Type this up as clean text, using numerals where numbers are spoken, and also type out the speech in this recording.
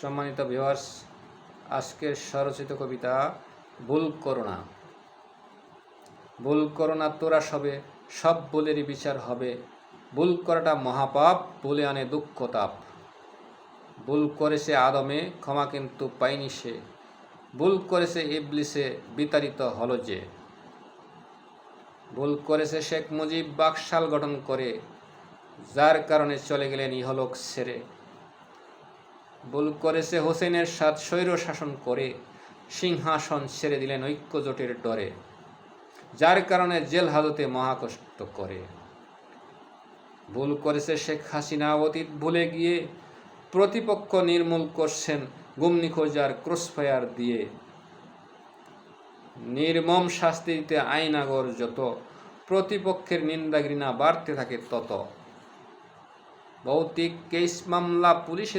সম্মানিত ভিউয়ার্স, আজকের স্বরচিত কবিতা ভুল করো না। ভুল করো না তোরা সবে, সব ভুলেরই বিচার হবে। ভুল করাটা মহাপাপ, ভুলে আনে দুঃখ তাপ। ভুল করেছে আদমে, ক্ষমা কিন্তু পায়নি সে। ভুল করেছে ইবলিসে, বিতাড়িত হলো যে। ভুল করেছে শেখ মুজিব বাকশাল গঠন করে, যার কারণে চলে গেলেন ইহলোক ছেড়ে। ভুল করেছে হোসেনের সাথ স্বৈর শাসন করে, সিংহাসন ছেড়ে দিলেন ঐক্যজোটের ডরে, যার কারণে জেল হাজতে মহাকষ্ট করে। ভুল করেছে শেখ হাসিনা অতীত ভুলে গিয়ে, প্রতিপক্ষ নির্মূল করছেন গুম নিখোঁজার ক্রসফায়ার দিয়ে। নির্মম শাস্তি দিতে আইনাগর যত, প্রতিপক্ষের নিন্দা ঘৃণা বাড়তে থাকে তত। ভৌতিক কেস মামলা পুলিশে